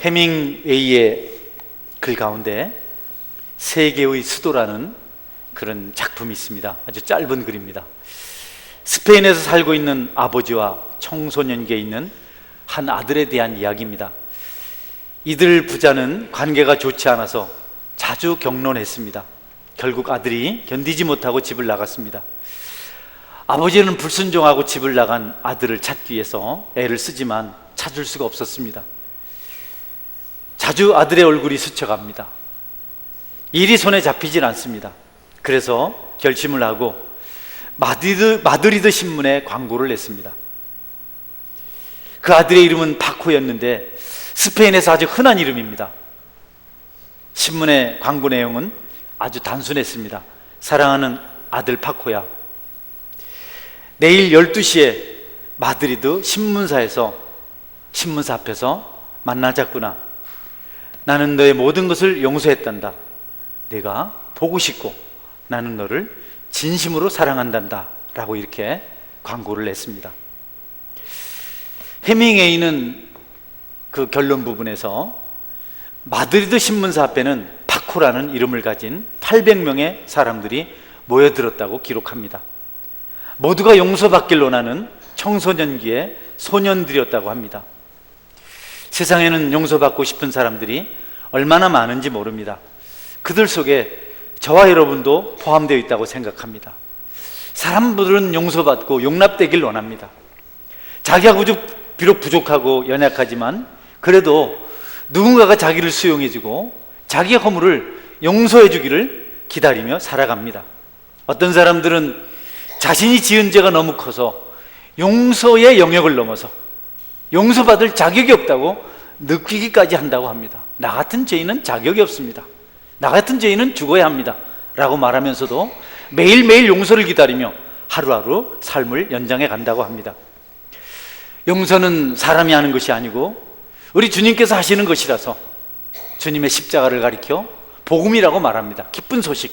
해밍웨이의 글 가운데 세계의 수도라는 그런 작품이 있습니다. 아주 짧은 글입니다. 스페인에서 살고 있는 아버지와 청소년기에 있는 한 아들에 대한 이야기입니다. 이들 부자는 관계가 좋지 않아서 자주 격론했습니다. 결국 아들이 견디지 못하고 집을 나갔습니다. 아버지는 불순종하고 집을 나간 아들을 찾기 위해서 애를 쓰지만 찾을 수가 없었습니다. 자주 아들의 얼굴이 스쳐갑니다. 일이 손에 잡히질 않습니다. 그래서 결심을 하고 마드리드 신문에 광고를 냈습니다. 그 아들의 이름은 파코였는데 스페인에서 아주 흔한 이름입니다. 신문의 광고 내용은 아주 단순했습니다. 사랑하는 아들 파코야, 내일 12시에 마드리드 신문사 앞에서 만나자꾸나. 나는 너의 모든 것을 용서했단다. 내가 보고 싶고 나는 너를 진심으로 사랑한단다 라고 이렇게 광고를 냈습니다. 해밍웨이는 그 결론 부분에서 마드리드 신문사 앞에는 파코라는 이름을 가진 800명의 사람들이 모여들었다고 기록합니다. 모두가 용서받길 원하는 청소년기의 소년들이었다고 합니다. 세상에는 용서받고 싶은 사람들이 얼마나 많은지 모릅니다. 그들 속에 저와 여러분도 포함되어 있다고 생각합니다. 사람들은 용서받고 용납되길 원합니다. 자기가 비록 부족하고 연약하지만 그래도 누군가가 자기를 수용해주고 자기의 허물을 용서해주기를 기다리며 살아갑니다. 어떤 사람들은 자신이 지은 죄가 너무 커서 용서의 영역을 넘어서 용서받을 자격이 없다고 느끼기까지 한다고 합니다. 나 같은 죄인은 자격이 없습니다. 나 같은 죄인은 죽어야 합니다 라고 말하면서도 매일매일 용서를 기다리며 하루하루 삶을 연장해 간다고 합니다. 용서는 사람이 하는 것이 아니고 우리 주님께서 하시는 것이라서 주님의 십자가를 가리켜 복음이라고 말합니다. 기쁜 소식.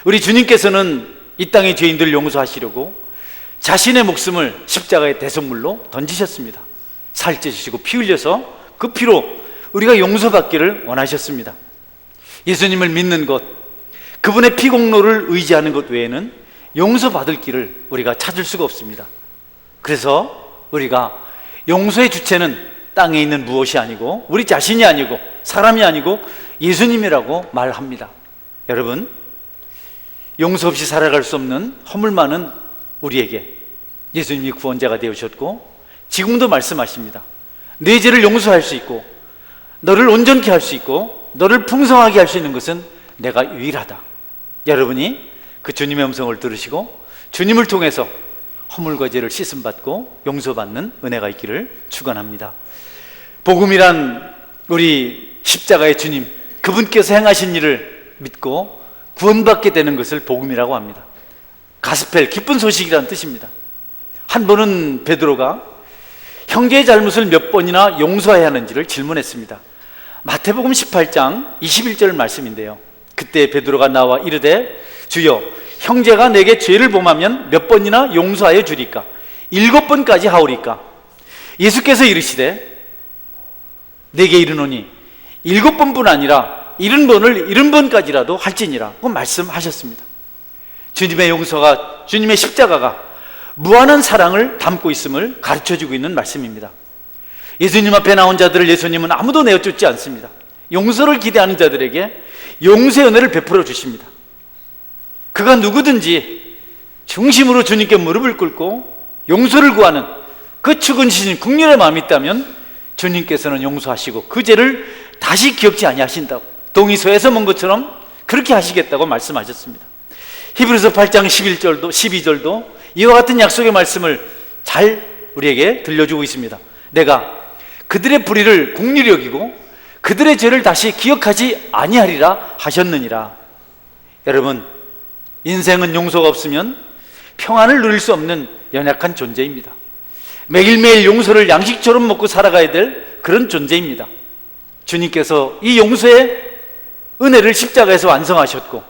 우리 주님께서는 이 땅의 죄인들을 용서하시려고 자신의 목숨을 십자가의 대속물로 던지셨습니다. 살찌시고 피 흘려서 그 피로 우리가 용서받기를 원하셨습니다. 예수님을 믿는 것, 그분의 피 공로를 의지하는 것 외에는 용서받을 길을 우리가 찾을 수가 없습니다. 그래서 우리가 용서의 주체는 땅에 있는 무엇이 아니고 우리 자신이 아니고 사람이 아니고 예수님이라고 말합니다. 여러분, 용서 없이 살아갈 수 없는 허물 많은 우리에게 예수님이 구원자가 되어주셨고 지금도 말씀하십니다. 내 죄를 용서할 수 있고 너를 온전케 할 수 있고 너를 풍성하게 할 수 있는 것은 내가 유일하다. 여러분이 그 주님의 음성을 들으시고 주님을 통해서 허물과 죄를 씻음받고 용서받는 은혜가 있기를 축원합니다. 복음이란 우리 십자가의 주님, 그분께서 행하신 일을 믿고 구원받게 되는 것을 복음이라고 합니다. 가스펠, 기쁜 소식이라는 뜻입니다. 한 번은 베드로가 형제의 잘못을 몇 번이나 용서해야 하는지를 질문했습니다. 마태복음 18장 21절 말씀인데요, 그때 베드로가 나와 이르되 주여, 형제가 내게 죄를 범하면 몇 번이나 용서하여 주리까? 7번까지 하오리까? 예수께서 이르시되 내게 이르노니 7번뿐 아니라 70번을 70번까지라도 할지니라 고 말씀하셨습니다. 주님의 용서가, 주님의 십자가가 무한한 사랑을 담고 있음을 가르쳐주고 있는 말씀입니다. 예수님 앞에 나온 자들을 예수님은 아무도 내어쫓지 않습니다. 용서를 기대하는 자들에게 용서의 은혜를 베풀어 주십니다. 그가 누구든지 중심으로 주님께 무릎을 꿇고 용서를 구하는 그 측은신 국률의 마음이 있다면 주님께서는 용서하시고 그 죄를 다시 기억지 아니하신다고, 동의서에서 본 것처럼 그렇게 하시겠다고 말씀하셨습니다. 히브리서 8장 11절도 12절도 이와 같은 약속의 말씀을 잘 우리에게 들려주고 있습니다. 내가 그들의 불의를 긍휼히 여기고 그들의 죄를 다시 기억하지 아니하리라 하셨느니라. 여러분, 인생은 용서가 없으면 평안을 누릴 수 없는 연약한 존재입니다. 매일매일 용서를 양식처럼 먹고 살아가야 될 그런 존재입니다. 주님께서 이 용서의 은혜를 십자가에서 완성하셨고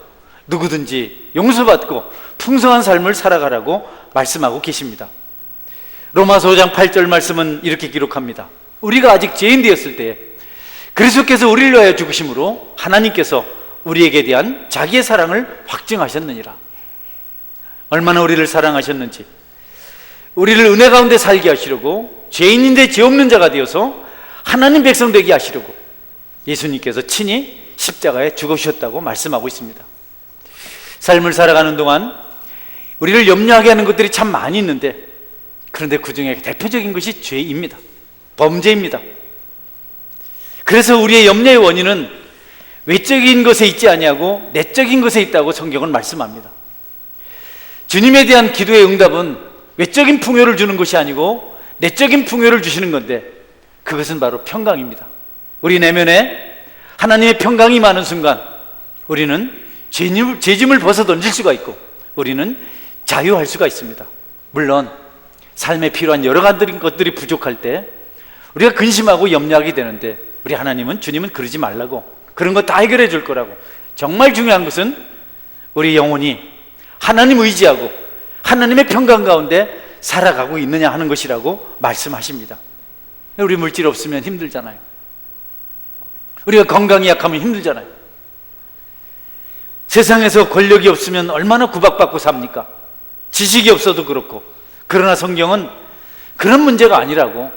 누구든지 용서받고 풍성한 삶을 살아가라고 말씀하고 계십니다. 로마서 5장 8절 말씀은 이렇게 기록합니다. 우리가 아직 죄인 되었을 때에 그리스도께서 우리를 위하여 죽으심으로 하나님께서 우리에게 대한 자기의 사랑을 확증하셨느니라. 얼마나 우리를 사랑하셨는지, 우리를 은혜 가운데 살게 하시려고, 죄인인데 죄 없는 자가 되어서 하나님 백성 되게 하시려고 예수님께서 친히 십자가에 죽으셨다고 말씀하고 있습니다. 삶을 살아가는 동안 우리를 염려하게 하는 것들이 참 많이 있는데, 그런데 그 중에 대표적인 것이 죄입니다. 범죄입니다. 그래서 우리의 염려의 원인은 외적인 것에 있지 아니하고 내적인 것에 있다고 성경은 말씀합니다. 주님에 대한 기도의 응답은 외적인 풍요를 주는 것이 아니고 내적인 풍요를 주시는 건데, 그것은 바로 평강입니다. 우리 내면에 하나님의 평강이 많은 순간 우리는 죄짐을 벗어 던질 수가 있고 우리는 자유할 수가 있습니다. 물론 삶에 필요한 여러 가지 것들이 부족할 때 우리가 근심하고 염려하게 되는데, 우리 주님은 그러지 말라고, 그런 거 다 해결해 줄 거라고. 정말 중요한 것은 우리 영혼이 하나님 의지하고 하나님의 평강 가운데 살아가고 있느냐 하는 것이라고 말씀하십니다. 우리 물질 없으면 힘들잖아요. 우리가 건강이 약하면 힘들잖아요. 세상에서 권력이 없으면 얼마나 구박받고 삽니까? 지식이 없어도 그렇고. 그러나 성경은 그런 문제가 아니라고,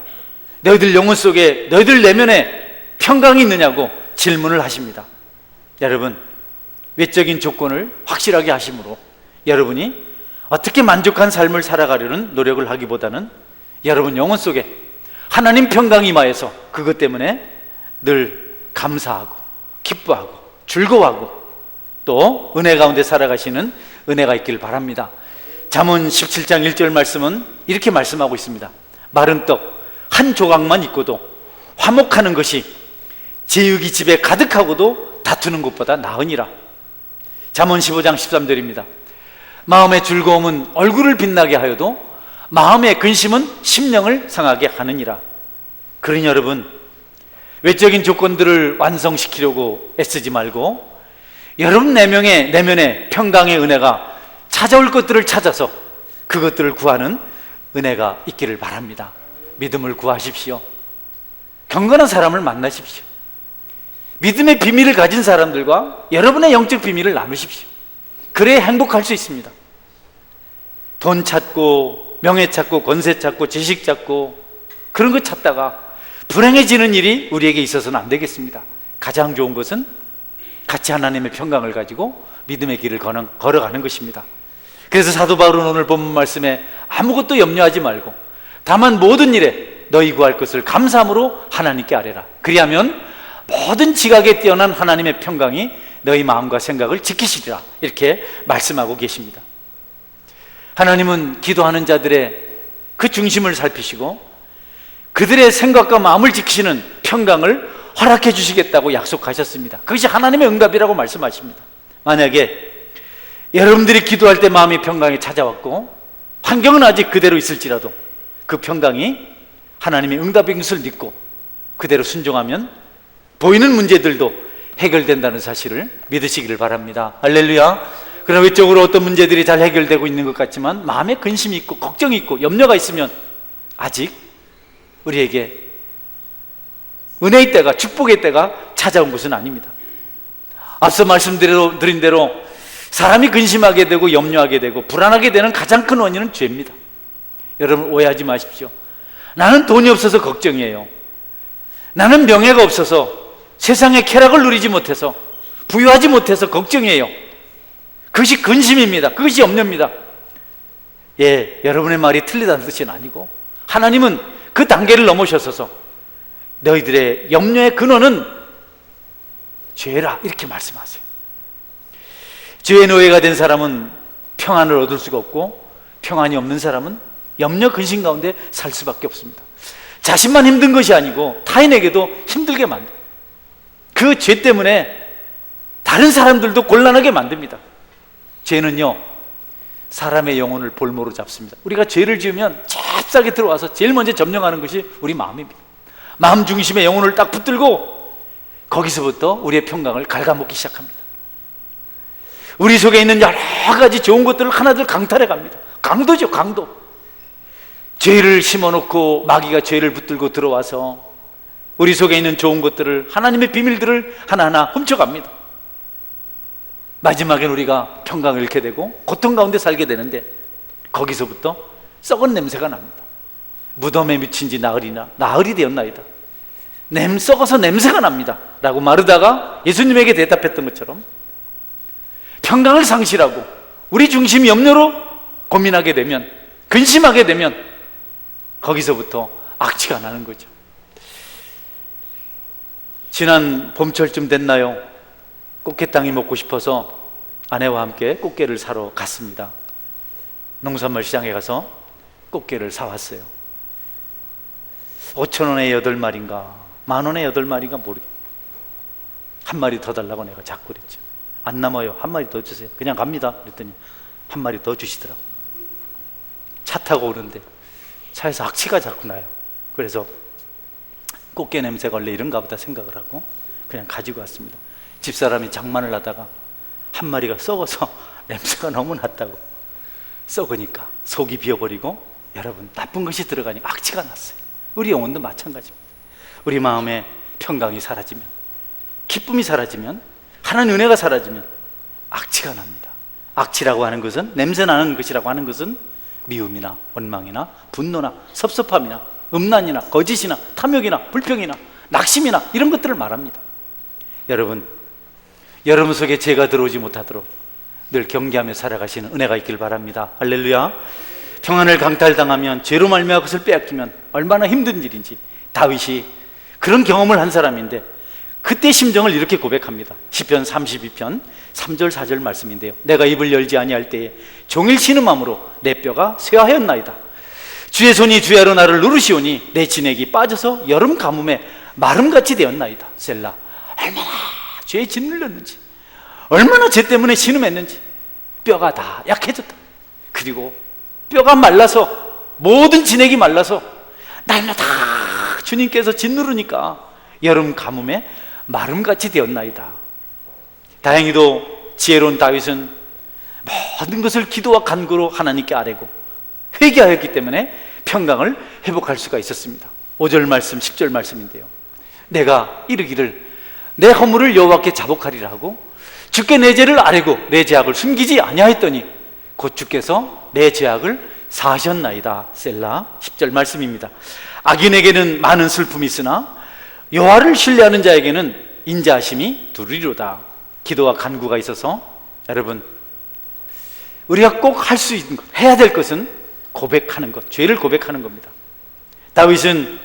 너희들 영혼 속에, 너희들 내면에 평강이 있느냐고 질문을 하십니다. 여러분, 외적인 조건을 확실하게 하심으로 여러분이 어떻게 만족한 삶을 살아가려는 노력을 하기보다는 여러분 영혼 속에 하나님 평강이 임하여서 그것 때문에 늘 감사하고 기뻐하고 즐거워하고 또 은혜 가운데 살아가시는 은혜가 있기를 바랍니다. 잠언 17장 1절 말씀은 이렇게 말씀하고 있습니다. 마른 떡 한 조각만 있고도 화목하는 것이 제육이 집에 가득하고도 다투는 것보다 나으니라. 잠언 15장 13절입니다. 마음의 즐거움은 얼굴을 빛나게 하여도 마음의 근심은 심령을 상하게 하느니라. 그러니 여러분, 외적인 조건들을 완성시키려고 애쓰지 말고 여러분 내면에 평강의 은혜가 찾아올 것들을 찾아서 그것들을 구하는 은혜가 있기를 바랍니다. 믿음을 구하십시오. 경건한 사람을 만나십시오. 믿음의 비밀을 가진 사람들과 여러분의 영적 비밀을 나누십시오. 그래야 행복할 수 있습니다. 돈 찾고 명예 찾고 권세 찾고 지식 찾고 그런 거 찾다가 불행해지는 일이 우리에게 있어서는 안 되겠습니다. 가장 좋은 것은 같이 하나님의 평강을 가지고 믿음의 길을 걸어가는 것입니다. 그래서 사도 바울은 오늘 본문 말씀에 아무것도 염려하지 말고 다만 모든 일에 너희 구할 것을 감사함으로 하나님께 아뢰라. 그리하면 모든 지각에 뛰어난 하나님의 평강이 너희 마음과 생각을 지키시리라. 이렇게 말씀하고 계십니다. 하나님은 기도하는 자들의 그 중심을 살피시고 그들의 생각과 마음을 지키시는 평강을 허락해 주시겠다고 약속하셨습니다. 그것이 하나님의 응답이라고 말씀하십니다. 만약에 여러분들이 기도할 때 마음의 평강이 찾아왔고 환경은 아직 그대로 있을지라도 그 평강이 하나님의 응답인 것을 믿고 그대로 순종하면 보이는 문제들도 해결된다는 사실을 믿으시기를 바랍니다. 할렐루야. 그러나 외적으로 어떤 문제들이 잘 해결되고 있는 것 같지만 마음에 근심이 있고 걱정이 있고 염려가 있으면 아직 우리에게 은혜의 때가, 축복의 때가 찾아온 것은 아닙니다. 앞서 말씀드린 대로 사람이 근심하게 되고 염려하게 되고 불안하게 되는 가장 큰 원인은 죄입니다. 여러분 오해하지 마십시오. 나는 돈이 없어서 걱정이에요. 나는 명예가 없어서 세상의 쾌락을 누리지 못해서 부유하지 못해서 걱정이에요. 그것이 근심입니다. 그것이 염려입니다. 예, 여러분의 말이 틀리다는 뜻은 아니고 하나님은 그 단계를 넘으셔서 너희들의 염려의 근원은 죄라 이렇게 말씀하세요. 죄의 노예가 된 사람은 평안을 얻을 수가 없고 평안이 없는 사람은 염려 근심 가운데 살 수밖에 없습니다. 자신만 힘든 것이 아니고 타인에게도 힘들게 만듭니다. 그 죄 때문에 다른 사람들도 곤란하게 만듭니다. 죄는요 사람의 영혼을 볼모로 잡습니다. 우리가 죄를 지으면 잽싸게 들어와서 제일 먼저 점령하는 것이 우리 마음입니다. 마음 중심에 영혼을 딱 붙들고 거기서부터 우리의 평강을 갉아먹기 시작합니다. 우리 속에 있는 여러 가지 좋은 것들을 하나둘 강탈해 갑니다. 강도죠, 강도. 죄를 심어놓고 마귀가 죄를 붙들고 들어와서 우리 속에 있는 좋은 것들을, 하나님의 비밀들을 하나하나 훔쳐갑니다. 마지막엔 우리가 평강을 잃게 되고 고통 가운데 살게 되는데, 거기서부터 썩은 냄새가 납니다. 무덤에 묻힌 지 나흘이 되었나이다. 썩어서 냄새가 납니다 라고 마르다가 예수님에게 대답했던 것처럼, 평강을 상실하고 우리 중심 염려로 고민하게 되면, 근심하게 되면 거기서부터 악취가 나는 거죠. 지난 봄철쯤 됐나요? 꽃게땅이 먹고 싶어서 아내와 함께 꽃게를 사러 갔습니다. 농산물 시장에 가서 꽃게를 사왔어요. 5,000원에 8마리인가 10,000원에 8마리인가 모르겠어요. 한 마리 더 달라고 내가 자꾸 그랬죠. 안 남아요, 한 마리 더 주세요. 그냥 갑니다 그랬더니 한 마리 더 주시더라고요. 차 타고 오는데 차에서 악취가 자꾸 나요. 그래서 꽃게 냄새가 원래 이런가 보다 생각을 하고 그냥 가지고 왔습니다. 집사람이 장만을 하다가 한 마리가 썩어서 냄새가 너무 났다고, 썩으니까 속이 비어버리고, 여러분, 나쁜 것이 들어가니까 악취가 났어요. 우리 영혼도 마찬가지입니다. 우리 마음에 평강이 사라지면, 기쁨이 사라지면, 하나님의 은혜가 사라지면 악취가 납니다. 악취라고 하는 것은, 냄새나는 것이라고 하는 것은 미움이나 원망이나 분노나 섭섭함이나 음란이나 거짓이나 탐욕이나 불평이나 낙심이나 이런 것들을 말합니다. 여러분 속에 죄가 들어오지 못하도록 늘 경계하며 살아가시는 은혜가 있길 바랍니다. 할렐루야. 평안을 강탈당하면, 죄로 말미암아 그것을 빼앗기면 얼마나 힘든 일인지, 다윗이 그런 경험을 한 사람인데 그때 심정을 이렇게 고백합니다. 시편 32편 3절 4절 말씀인데요, 내가 입을 열지 아니할 때에 종일 신음함으로 내 뼈가 쇠하였나이다. 주의 손이 주야로 나를 누르시오니 내 진액이 빠져서 여름 가뭄에 마름같이 되었나이다. 셀라. 얼마나 죄에 짓눌렸는지, 얼마나 죄 때문에 신음했는지 뼈가 다 약해졌다. 그리고 뼈가 말라서, 모든 진액이 말라서 날마다 주님께서 짓누르니까 여름 가뭄에 마름같이 되었나이다. 다행히도 지혜로운 다윗은 모든 것을 기도와 간구로 하나님께 아뢰고 회개하였기 때문에 평강을 회복할 수가 있었습니다. 5절 말씀 10절 말씀인데요, 내가 이르기를 내 허물을 여호와께 자복하리라 하고 주께 내 죄를 아뢰고 내 죄악을 숨기지 아니하였더니 곧 주께서 내 죄악을 사하셨나이다. 셀라. 10절 말씀입니다. 악인에게는 많은 슬픔이 있으나 여호와를 신뢰하는 자에게는 인자하심이 두리로다. 기도와 간구가 있어서 여러분, 우리가 꼭 할 수 있는 것, 해야 될 것은 고백하는 것, 죄를 고백하는 겁니다. 다윗은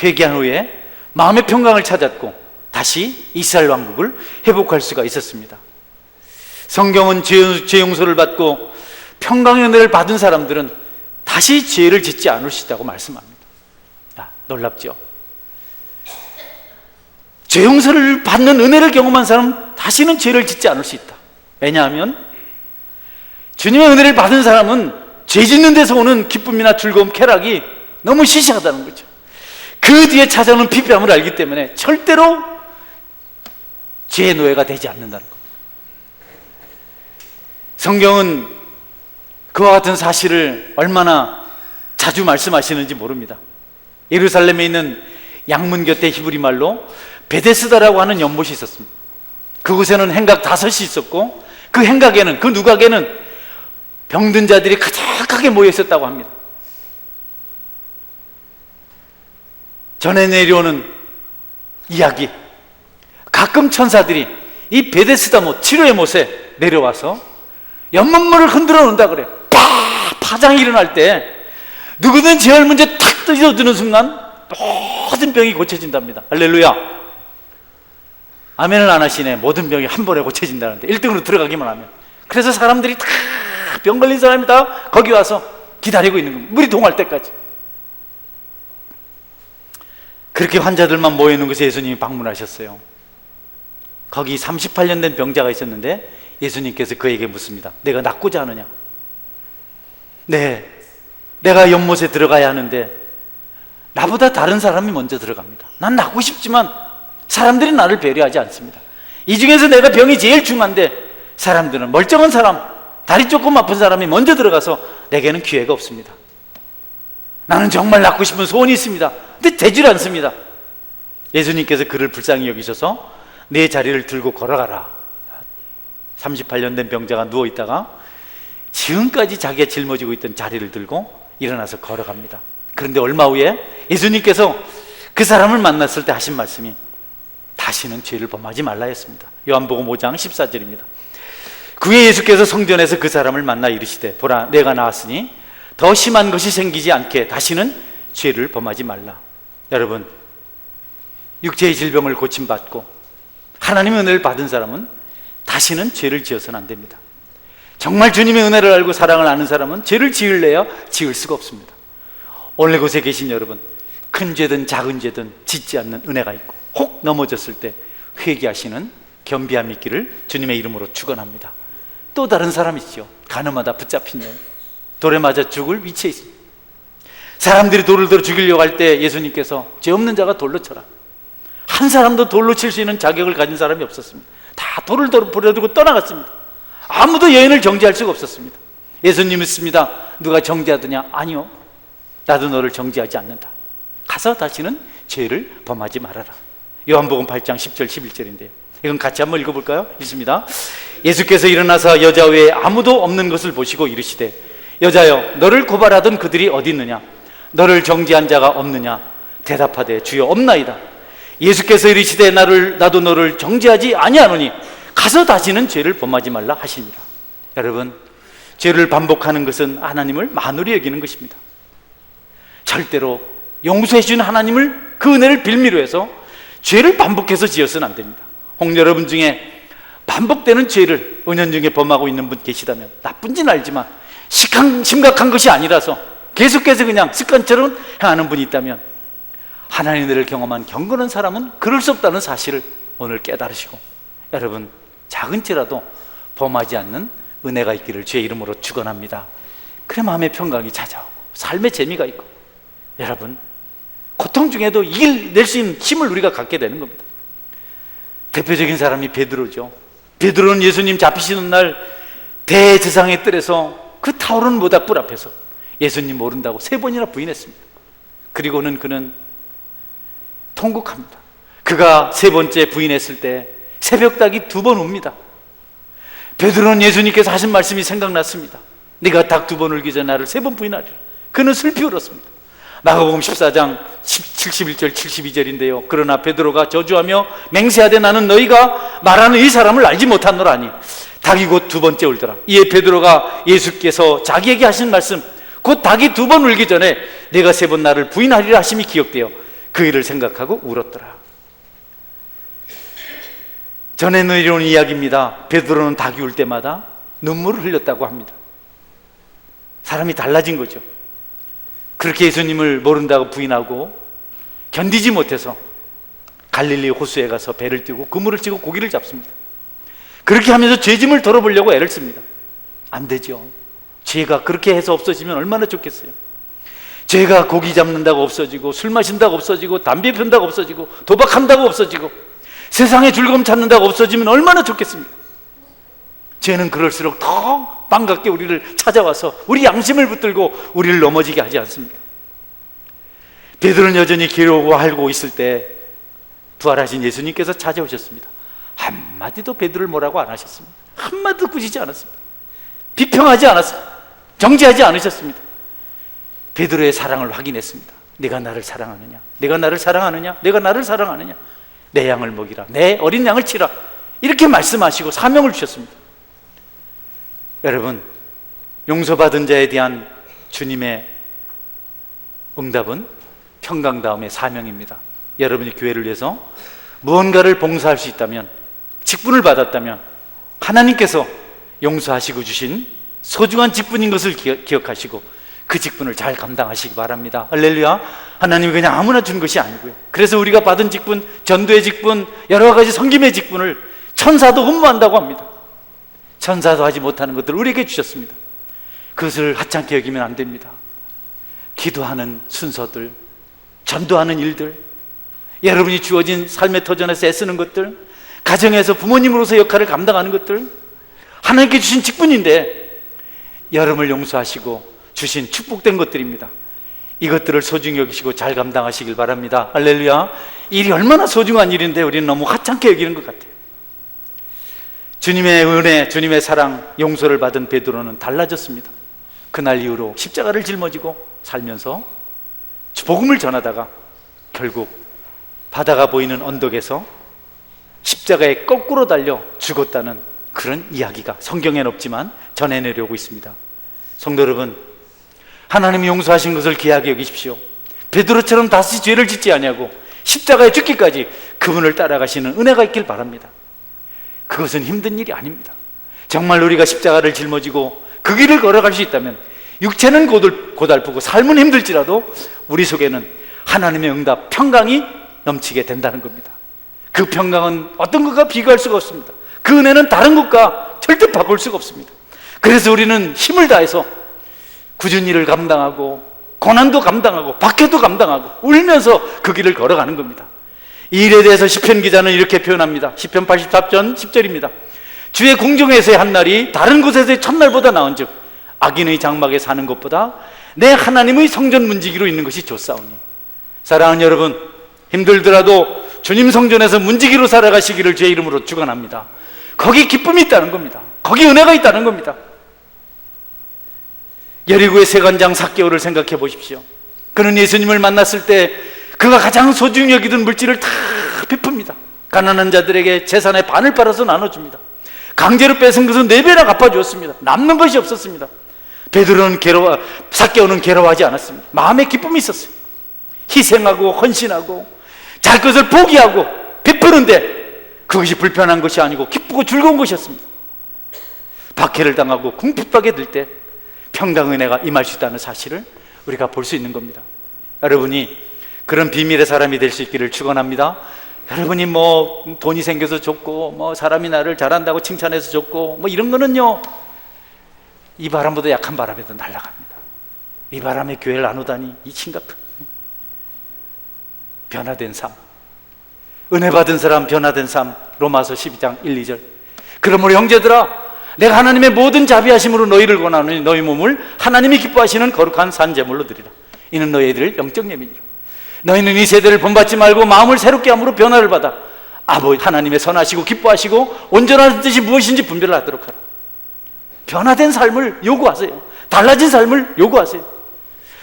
회개한 후에 마음의 평강을 찾았고 다시 이스라엘 왕국을 회복할 수가 있었습니다. 성경은 죄 용서를 받고 평강의 은혜를 받은 사람들은 다시 죄를 짓지 않을 수 있다고 말씀합니다. 놀랍죠? 죄 용서를 받는 은혜를 경험한 사람은 다시는 죄를 짓지 않을 수 있다. 왜냐하면 주님의 은혜를 받은 사람은 죄 짓는 데서 오는 기쁨이나 즐거움, 쾌락이 너무 시시하다는 거죠. 그 뒤에 찾아오는 피폐함을 알기 때문에 절대로 죄의 노예가 되지 않는다는 겁니다. 성경은 그와 같은 사실을 얼마나 자주 말씀하시는지 모릅니다. 예루살렘에 있는 양문 곁에 히브리 말로 베데스다라고 하는 연못이 있었습니다. 그곳에는 행각 5이 있었고 그 행각에는, 그 누각에는 병든 자들이 가득하게 모여 있었다고 합니다. 전해 내려오는 이야기, 가끔 천사들이 이 베데스다 못, 치료의 못에 내려와서 연못물을 흔들어 놓는다 그래요. 파장이 일어날 때 누구든 제일 먼저 탁 떠드는 순간 모든 병이 고쳐진답니다. 할렐루야. 아멘을 안 하시네. 모든 병이 한 번에 고쳐진다는데 1등으로 들어가기만 하면. 그래서 사람들이 다, 병 걸린 사람이 다 거기 와서 기다리고 있는 겁니다. 물이 동할 때까지. 그렇게 환자들만 모여있는 곳에 예수님이 방문하셨어요. 거기 38년 된 병자가 있었는데 예수님께서 그에게 묻습니다. 내가 낫고자 하느냐? 네, 내가 연못에 들어가야 하는데 나보다 다른 사람이 먼저 들어갑니다. 난 낫고 싶지만 사람들이 나를 배려하지 않습니다. 이 중에서 내가 병이 제일 중한데 사람들은 멀쩡한 사람, 다리 조금 아픈 사람이 먼저 들어가서 내게는 기회가 없습니다. 나는 정말 낫고 싶은 소원이 있습니다. 근데 되질 않습니다. 예수님께서 그를 불쌍히 여기셔서 내 자리를 들고 걸어가라. 38년 된 병자가 누워있다가 지금까지 자기가 짊어지고 있던 자리를 들고 일어나서 걸어갑니다. 그런데 얼마 후에 예수님께서 그 사람을 만났을 때 하신 말씀이 다시는 죄를 범하지 말라 했습니다. 요한복음 5장 14절입니다. 그의 예수께서 성전에서 그 사람을 만나 이르시되 보라 내가 나왔으니 더 심한 것이 생기지 않게 다시는 죄를 범하지 말라. 여러분, 육체의 질병을 고침받고 하나님의 은혜를 받은 사람은 다시는 죄를 지어서는 안 됩니다. 정말 주님의 은혜를 알고 사랑을 아는 사람은 죄를 지을래야 지을 수가 없습니다. 오늘 이곳에 계신 여러분, 큰 죄든 작은 죄든 짓지 않는 은혜가 있고 혹 넘어졌을 때 회개하시는 겸비함이 있기를 주님의 이름으로 축원합니다. 또 다른 사람 있죠. 가늠하다 붙잡힌 년, 돌에 맞아 죽을 위치에 있습니다. 사람들이 돌을 들어 죽이려고 할 때 예수님께서 죄 없는 자가 돌로 쳐라. 한 사람도 돌로 칠 수 있는 자격을 가진 사람이 없었습니다. 다 돌을 버려두고 떠나갔습니다. 아무도 여인을 정죄할 수가 없었습니다. 예수님 묻습니다. 누가 정죄하더냐? 아니요, 나도 너를 정죄하지 않는다. 가서 다시는 죄를 범하지 말아라. 요한복음 8장 10절 11절인데요 이건 같이 한번 읽어볼까요? 읽습니다. 예수께서 일어나서 여자 외에 아무도 없는 것을 보시고 이르시되 여자여 너를 고발하던 그들이 어디 있느냐? 너를 정죄한 자가 없느냐? 대답하되 주여 없나이다. 예수께서 이르시되 나도 너를 정죄하지 아니하노니 가서 다시는 죄를 범하지 말라 하시니라. 여러분, 죄를 반복하는 것은 하나님을 만으로 여기는 것입니다. 절대로 용서해 주는 하나님을 그 은혜를 빌미로 해서 죄를 반복해서 지어서는 안 됩니다. 혹 여러분 중에 반복되는 죄를 은연중에 범하고 있는 분 계시다면 나쁜지는 알지만 심각한 것이 아니라서 계속해서 그냥 습관처럼 행하는 분이 있다면 하나님의 은혜를 경험한 경건한 사람은 그럴 수 없다는 사실을 오늘 깨달으시고 여러분 작은 죄라도 범하지 않는 은혜가 있기를 주의 이름으로 축원합니다. 그래 마음의 평강이 찾아오고 삶의 재미가 있고 여러분 고통 중에도 이겨낼 수 있는 힘을 우리가 갖게 되는 겁니다. 대표적인 사람이 베드로죠. 베드로는 예수님 잡히시는 날 대제사장의 뜰에서 그 타오르는 모닥불 앞에서 예수님 모른다고 3번이나 부인했습니다. 그리고는 그는 통곡합니다. 그가 3번째 부인했을 때 새벽닭이 2번 웁니다. 베드로는 예수님께서 하신 말씀이 생각났습니다. 네가 닭 2번 울기 전에 나를 3번 부인하리라. 그는 슬피 울었습니다. 마가복음 14장 71절 72절인데요 그러나 베드로가 저주하며 맹세하되 나는 너희가 말하는 이 사람을 알지 못하노라 하니 닭이 곧 2번째 울더라. 이에 베드로가 예수께서 자기에게 하신 말씀 곧 닭이 2번 울기 전에 내가 3번 나를 부인하리라 하심이 기억되어 그 일을 생각하고 울었더라. 전에 내려온 이야기입니다. 베드로는 닭이 울 때마다 눈물을 흘렸다고 합니다. 사람이 달라진 거죠. 그렇게 예수님을 모른다고 부인하고 견디지 못해서 갈릴리 호수에 가서 배를 띄고 그물을 치고 고기를 잡습니다. 그렇게 하면서 죄짐을 덜어보려고 애를 씁니다. 안 되죠. 죄가 그렇게 해서 없어지면 얼마나 좋겠어요. 죄가 고기 잡는다고 없어지고 술 마신다고 없어지고 담배 피운다고 없어지고 도박한다고 없어지고 세상의 즐거움 찾는다고 없어지면 얼마나 좋겠습니까? 죄는 그럴수록 더 반갑게 우리를 찾아와서 우리 양심을 붙들고 우리를 넘어지게 하지 않습니까? 베드로는 여전히 괴로워 앓고 있을 때 부활하신 예수님께서 찾아오셨습니다. 한마디도 베드로를 뭐라고 안 하셨습니다. 한마디도 꾸짖지 않았습니다. 비평하지 않았습니다. 정죄하지 않으셨습니다. 베드로의 사랑을 확인했습니다. 내가 나를 사랑하느냐? 내가 나를 사랑하느냐? 내가 나를 사랑하느냐? 내 양을 먹이라. 내 어린 양을 치라. 이렇게 말씀하시고 사명을 주셨습니다. 여러분, 용서받은 자에 대한 주님의 응답은 평강 다음의 사명입니다. 여러분이 교회를 위해서 무언가를 봉사할 수 있다면, 직분을 받았다면 하나님께서 용서하시고 주신 소중한 직분인 것을 기억하시고 그 직분을 잘 감당하시기 바랍니다. 할렐루야. 하나님이 그냥 아무나 준 것이 아니고요. 그래서 우리가 받은 직분, 전도의 직분, 여러 가지 섬김의 직분을 천사도 흠모한다고 합니다. 천사도 하지 못하는 것들을 우리에게 주셨습니다. 그것을 하찮게 여기면 안 됩니다. 기도하는 순서들, 전도하는 일들, 여러분이 주어진 삶의 터전에서 애쓰는 것들, 가정에서 부모님으로서 역할을 감당하는 것들, 하나님께 주신 직분인데 여러분을 용서하시고 주신 축복된 것들입니다. 이것들을 소중히 여기시고 잘 감당하시길 바랍니다. 할렐루야. 일이 얼마나 소중한 일인데 우리는 너무 하찮게 여기는 것 같아요. 주님의 은혜, 주님의 사랑, 용서를 받은 베드로는 달라졌습니다. 그날 이후로 십자가를 짊어지고 살면서 복음을 전하다가 결국 바다가 보이는 언덕에서 십자가에 거꾸로 달려 죽었다는 그런 이야기가 성경에는 없지만 전해내려고 있습니다. 성도 여러분, 하나님이 용서하신 것을 귀하게 여기십시오. 베드로처럼 다시 죄를 짓지 아니하고 십자가에 죽기까지 그분을 따라가시는 은혜가 있길 바랍니다. 그것은 힘든 일이 아닙니다. 정말 우리가 십자가를 짊어지고 그 길을 걸어갈 수 있다면 육체는 고달프고 삶은 힘들지라도 우리 속에는 하나님의 응답, 평강이 넘치게 된다는 겁니다. 그 평강은 어떤 것과 비교할 수가 없습니다. 그 은혜는 다른 것과 절대 바꿀 수가 없습니다. 그래서 우리는 힘을 다해서 굳은 일을 감당하고 고난도 감당하고 박해도 감당하고 울면서 그 길을 걸어가는 겁니다. 이 일에 대해서 시편 기자는 이렇게 표현합니다. 시편 84편 10절입니다. 주의 궁정에서의 한 날이 다른 곳에서의 첫날보다 나은즉 악인의 장막에 사는 것보다 내 하나님의 성전 문지기로 있는 것이 좋사오니. 사랑하는 여러분, 힘들더라도 주님 성전에서 문지기로 살아가시기를 주의 이름으로 축원합니다. 거기 기쁨이 있다는 겁니다. 거기 은혜가 있다는 겁니다. 여리고의 세관장 삭개오를 생각해 보십시오. 그는 예수님을 만났을 때 그가 가장 소중히 여기던 물질을 다 베풉니다. 가난한 자들에게 재산의 반을 팔아서 나눠줍니다. 강제로 뺏은 것은 4배나 갚아주었습니다. 남는 것이 없었습니다. 베드로는 삭개오는 괴로워하지 않았습니다. 마음에 기쁨이 있었어요. 희생하고 헌신하고 자기 것을 포기하고 베푸는데 그것이 불편한 것이 아니고 기쁘고 즐거운 것이었습니다. 박해를 당하고 궁핍하게 될 때 평강 은혜가 임할 수 있다는 사실을 우리가 볼 수 있는 겁니다. 여러분이 그런 비밀의 사람이 될 수 있기를 축원합니다. 여러분이 뭐 돈이 생겨서 좋고 뭐 사람이 나를 잘한다고 칭찬해서 좋고 뭐 이런 거는요, 이 바람보다 약한 바람에도 날아갑니다. 이 바람에 교회를 안 오다니 이 심각한 변화된 삶, 은혜 받은 사람 변화된 삶. 로마서 12장 1, 2절. 그러므로 형제들아, 내가 하나님의 모든 자비하심으로 너희를 권하노니 너희 몸을 하나님이 기뻐하시는 거룩한 산 제물로 드리라. 이는 너희들 영적 예민이라. 너희는 이 세대를 본받지 말고 마음을 새롭게 함으로 변화를 받아 아버지 하나님의 선하시고 기뻐하시고 온전한 뜻이 무엇인지 분별하도록 하라. 변화된 삶을 요구하세요. 달라진 삶을 요구하세요.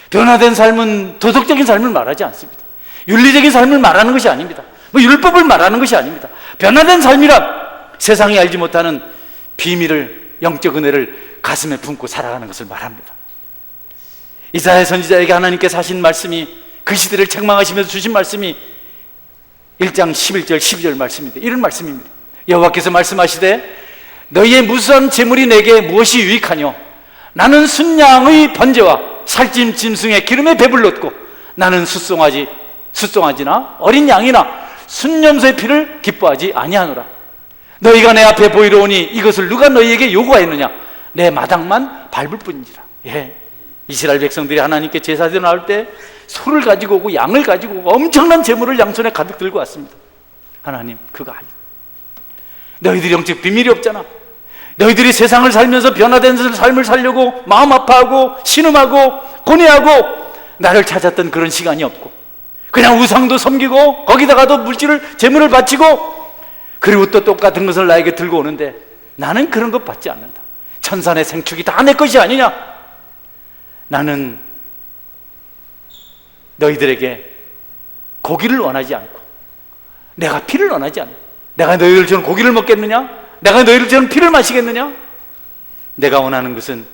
변화된 삶은 도덕적인 삶을 말하지 않습니다. 윤리적인 삶을 말하는 것이 아닙니다. 뭐 율법을 말하는 것이 아닙니다. 변화된 삶이란 세상이 알지 못하는 비밀을, 영적 은혜를 가슴에 품고 살아가는 것을 말합니다. 이사야 선지자에게 하나님께서 하신 말씀이, 그 시대를 책망하시면서 주신 말씀이 1장 11절 12절 말씀입니다. 이런 말씀입니다. 여호와께서 말씀하시되 너희의 무수한 재물이 내게 무엇이 유익하뇨? 나는 순양의 번제와 살찐 짐승의 기름에 배불렀고 나는 숫송아지나 어린 양이나 순염소의 피를 기뻐하지 아니하노라. 너희가 내 앞에 보이러 오니 이것을 누가 너희에게 요구하였느냐? 내 마당만 밟을 뿐이라. 이스라엘 백성들이 하나님께 제사드려 나올 때 소를 가지고 오고 양을 가지고 오고 엄청난 재물을 양손에 가득 들고 왔습니다. 하나님, 그거 아니야. 너희들이 영적 비밀이 없잖아. 너희들이 세상을 살면서 변화된 삶을 살려고 마음 아파하고 신음하고 고뇌하고 나를 찾았던 그런 시간이 없고 그냥 우상도 섬기고 거기다가도 재물을 바치고 그리고 또 똑같은 것을 나에게 들고 오는데 나는 그런 것 받지 않는다. 천산의 생축이 다 내 것이 아니냐? 나는 너희들에게 고기를 원하지 않고 내가 피를 원하지 않아. 내가 너희들처럼 고기를 먹겠느냐? 내가 너희들처럼 피를 마시겠느냐? 내가 원하는 것은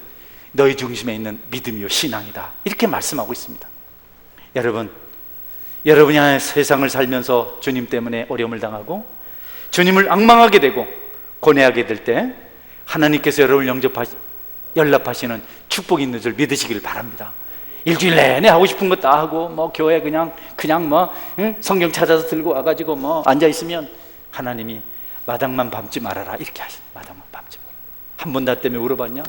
너희 중심에 있는 믿음이요 신앙이다. 이렇게 말씀하고 있습니다. 여러분이 세상을 살면서 주님 때문에 어려움을 당하고 주님을 앙망하게 되고 고뇌하게 될 때 하나님께서 여러분을 연락하시는 축복이 있는 줄 믿으시길 바랍니다. 일주일 내내 하고 싶은 거 다 하고 뭐 교회 그냥 성경 찾아서 들고 와가지고 뭐 앉아 있으면 하나님이 마당만 밟지 말아라 이렇게 하십니다. 마당만 밟지 말아라. 한 번 나 때문에 울어봤냐?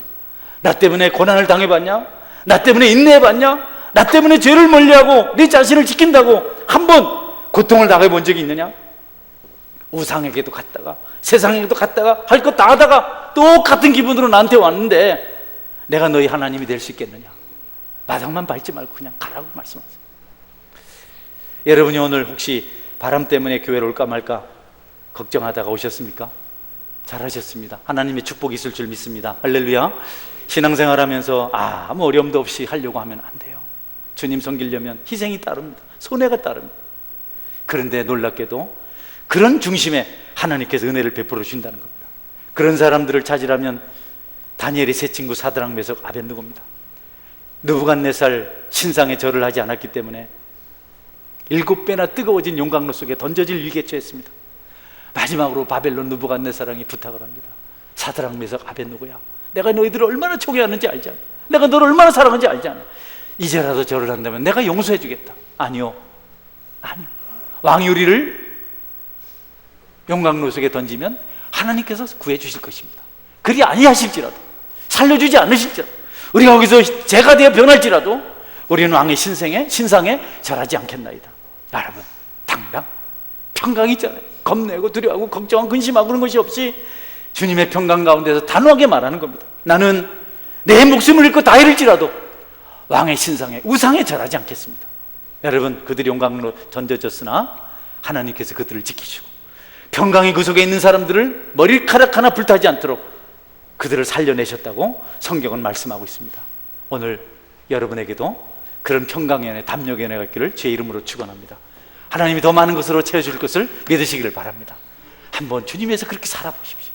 나 때문에 고난을 당해봤냐? 나 때문에 인내해봤냐? 나 때문에 죄를 멀리하고 네 자신을 지킨다고 한 번 고통을 당해본 적이 있느냐? 우상에게도 갔다가 세상에게도 갔다가 할 것 다 하다가 똑같은 기분으로 나한테 왔는데 내가 너희 하나님이 될 수 있겠느냐? 마당만 밟지 말고 그냥 가라고 말씀하세요. 여러분이 오늘 혹시 바람 때문에 교회로 올까 말까 걱정하다가 오셨습니까? 잘하셨습니다. 하나님의 축복이 있을 줄 믿습니다. 할렐루야. 신앙생활하면서 아무 어려움도 없이 하려고 하면 안 돼요. 주님 섬기려면 희생이 따릅니다. 손해가 따릅니다. 그런데 놀랍게도 그런 중심에 하나님께서 은혜를 베풀어 주신다는 겁니다. 그런 사람들을 찾으라면 다니엘의 세 친구 사드락 메석 아벳느고입니다. 느부갓네살 신상에 절을 하지 않았기 때문에 7배나 뜨거워진 용광로 속에 던져질 위기에 처했습니다. 마지막으로 바벨론 느부갓네살왕이 부탁을 합니다. 사드락 메석 아벳느고야, 내가 너희들을 얼마나 초기하는지 알지 않아? 내가 너를 얼마나 사랑하는지 알지 않아? 이제라도 절을 한다면 내가 용서해 주겠다. 아니요. 왕이 우리를 용광로 속에 던지면 하나님께서 구해 주실 것입니다. 그리 아니하실지라도, 살려주지 않으실지라도, 우리가 거기서 죄가 되어 변할지라도 우리는 왕의 신상에 절하지 않겠나이다. 여러분, 당장 평강이 있잖아요. 겁내고 두려워하고 걱정하고 근심하고 그런 것이 없이 주님의 평강 가운데서 단호하게 말하는 겁니다. 나는 내 목숨을 잃고 다 잃을지라도 왕의 신상에, 우상에 절하지 않겠습니다. 여러분, 그들이 용광로 던져졌으나 하나님께서 그들을 지키시고 평강이 그 속에 있는 사람들을 머리카락 하나 불타지 않도록 그들을 살려내셨다고 성경은 말씀하고 있습니다. 오늘 여러분에게도 그런 평강의 은혜, 담력의 은혜가 있기를 주의 이름으로 축원합니다. 하나님이 더 많은 것으로 채워줄 것을 믿으시기를 바랍니다. 한번 주님에서 그렇게 살아보십시오.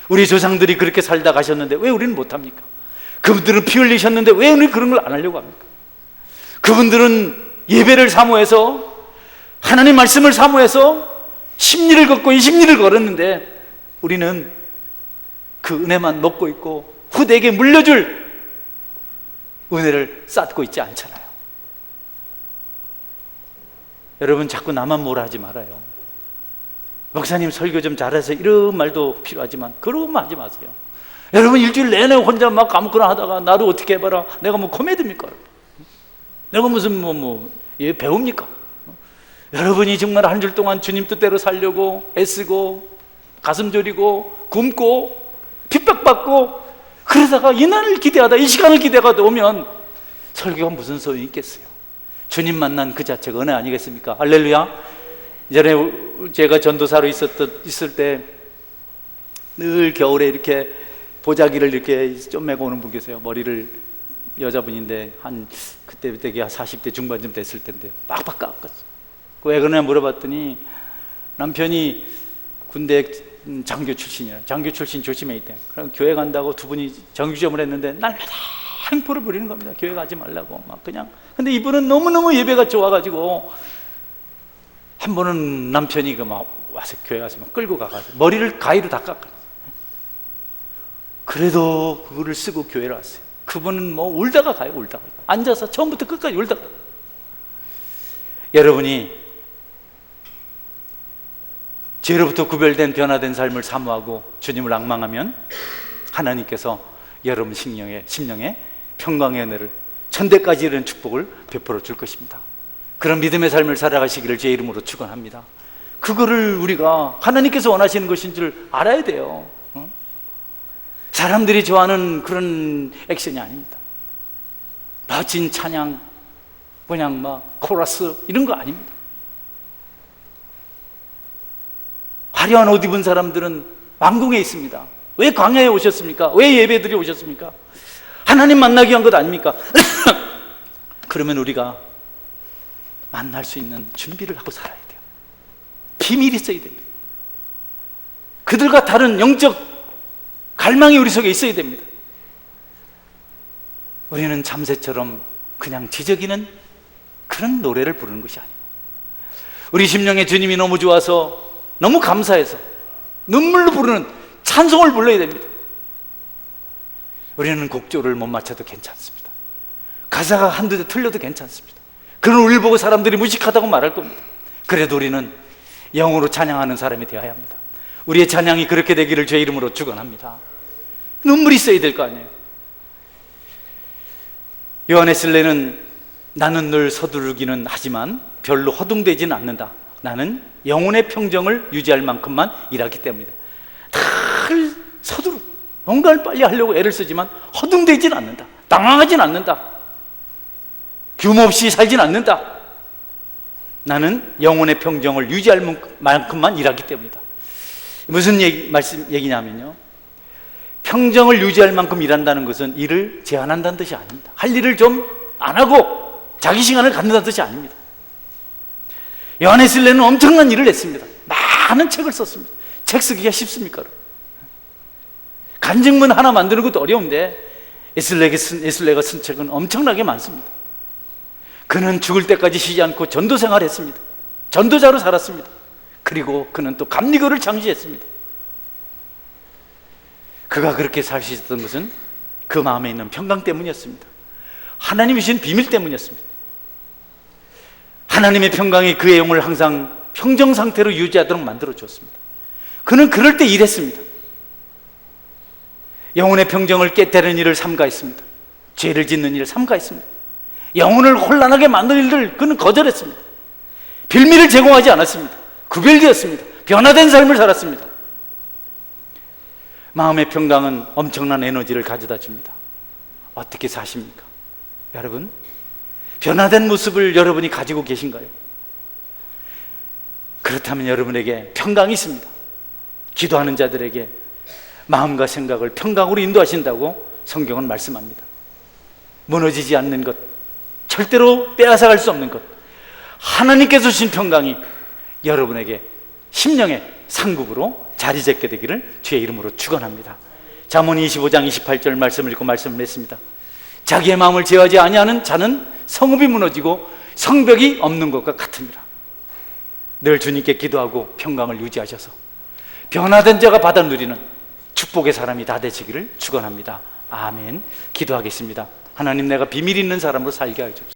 우리 조상들이 그렇게 살다 가셨는데 왜 우리는 못합니까? 그분들은 피 흘리셨는데 왜 우리는 그런 걸 안 하려고 합니까? 그분들은 예배를 사모해서, 하나님 말씀을 사모해서 십리를 걷고 20리를 걸었는데 우리는 그 은혜만 먹고 있고 후대에게 물려줄 은혜를 쌓고 있지 않잖아요. 여러분, 자꾸 나만 뭐라 하지 말아요. 목사님 설교 좀 잘해서 이런 말도 필요하지만 그런 말 하지 마세요. 여러분, 일주일 내내 혼자 막 아무거나 하다가 나도 어떻게 해봐라, 내가 뭐 코미디입니까? 내가 무슨 배웁니까? 여러분이 정말 한 줄 동안 주님 뜻대로 살려고 애쓰고 가슴 졸이고 굶고 핍박받고 그러다가 이 날을 기대하다, 이 시간을 기대하다 오면 설교가 무슨 소용이 있겠어요? 주님 만난 그 자체가 은혜 아니겠습니까? 할렐루야. 예전에 제가 전도사로 있을 때 늘 겨울에 이렇게 보자기를 이렇게 좀 메고 오는 분 계세요. 머리를, 여자분인데 그때부터 40대 중반쯤 됐을 텐데 빡빡 깎았어요. 왜 그러냐 물어봤더니 남편이 군대 장교 출신이라, 장교 출신 조심해 있대. 그럼 교회 간다고 두 분이 정규점을 했는데 날마다 행포를 부리는 겁니다. 교회 가지 말라고 막 그냥. 근데 이분은 너무너무 예배가 좋아가지고 한 번은 남편이 막 와서 교회 가서 막 끌고 가가지고 머리를 가위로 다 깎았어요. 그래도 그거를 쓰고 교회를 왔어요. 그분은 뭐 울다가 가요. 울다가 앉아서 처음부터 끝까지 울다가. 여러분이 죄로부터 구별된 변화된 삶을 사모하고 주님을 앙망하면 하나님께서 여러분 심령에 평강의 은혜를, 천대까지 이르는 축복을 베풀어 줄 것입니다. 그런 믿음의 삶을 살아가시기를 제 이름으로 축원합니다. 그거를 우리가 하나님께서 원하시는 것인 줄 알아야 돼요. 사람들이 좋아하는 그런 액션이 아닙니다. 멋진 찬양, 그냥 막 코러스 이런 거 아닙니다. 화려한 옷 입은 사람들은 왕궁에 있습니다. 왜 광야에 오셨습니까? 왜 예배드리 오셨습니까? 하나님 만나기 위한 것 아닙니까? 그러면 우리가 만날 수 있는 준비를 하고 살아야 돼요. 비밀이 있어야 됩니다. 그들과 다른 영적 갈망이 우리 속에 있어야 됩니다. 우리는 잠새처럼 그냥 지저귀는 그런 노래를 부르는 것이 아니고, 우리 심령에 주님이 너무 좋아서, 너무 감사해서 눈물로 부르는 찬송을 불러야 됩니다. 우리는 곡조를 못 맞춰도 괜찮습니다. 가사가 한두 대 틀려도 괜찮습니다. 그런 우리를 보고 사람들이 무식하다고 말할 겁니다. 그래도 우리는 영으로 찬양하는 사람이 되어야 합니다. 우리의 찬양이 그렇게 되기를 주의 이름으로 축원합니다. 눈물이 있어야 될 거 아니에요. 요한에슬레는 나는 늘 서두르기는 하지만 별로 허둥대지는 않는다. 나는 영혼의 평정을 유지할 만큼만 일하기 때문이다. 늘 서두르, 뭔가를 빨리 하려고 애를 쓰지만 허둥대지는 않는다. 당황하지는 않는다. 규모 없이 살지는 않는다. 나는 영혼의 평정을 유지할 만큼만 일하기 때문이다. 무슨 얘기냐면요, 평정을 유지할 만큼 일한다는 것은 일을 제한한다는 뜻이 아닙니다. 할 일을 좀 안 하고 자기 시간을 갖는다는 뜻이 아닙니다. 요한nes 웨슬레는 엄청난 일을 했습니다. 많은 책을 썼습니다. 책 쓰기가 쉽습니까? 간증문 하나 만드는 것도 어려운데 웨슬레가 쓴 책은 엄청나게 많습니다. 그는 죽을 때까지 쉬지 않고 전도 생활했습니다. 전도자로 살았습니다. 그리고 그는 또 감리교를 창시했습니다. 그가 그렇게 살 수 있었던 것은 그 마음에 있는 평강 때문이었습니다. 하나님이 주신 비밀 때문이었습니다. 하나님의 평강이 그의 영혼을 항상 평정 상태로 유지하도록 만들어 주었습니다. 그는 그럴 때 일했습니다. 영혼의 평정을 깨뜨리는 일을 삼가했습니다. 죄를 짓는 일을 삼가했습니다. 영혼을 혼란하게 만드는 일을 그는 거절했습니다. 빌미를 제공하지 않았습니다. 구별되었습니다. 변화된 삶을 살았습니다. 마음의 평강은 엄청난 에너지를 가져다 줍니다. 어떻게 사십니까? 여러분, 변화된 모습을 여러분이 가지고 계신가요? 그렇다면 여러분에게 평강이 있습니다. 기도하는 자들에게 마음과 생각을 평강으로 인도하신다고 성경은 말씀합니다. 무너지지 않는 것, 절대로 빼앗아갈 수 없는 것, 하나님께서 주신 평강이 여러분에게 심령의 상급으로 자리 잡게 되기를 주의 이름으로 축원합니다. 잠언 25장 28절 말씀을 읽고 말씀을 냈습니다. 자기의 마음을 제어하지 아니하는 자는 성읍이 무너지고 성벽이 없는 것과 같으니라. 늘 주님께 기도하고 평강을 유지하셔서 변화된 자가 받아 누리는 축복의 사람이 다 되시기를 축원합니다. 아멘. 기도하겠습니다. 하나님, 내가 비밀 있는 사람으로 살게 하여 주옵소서.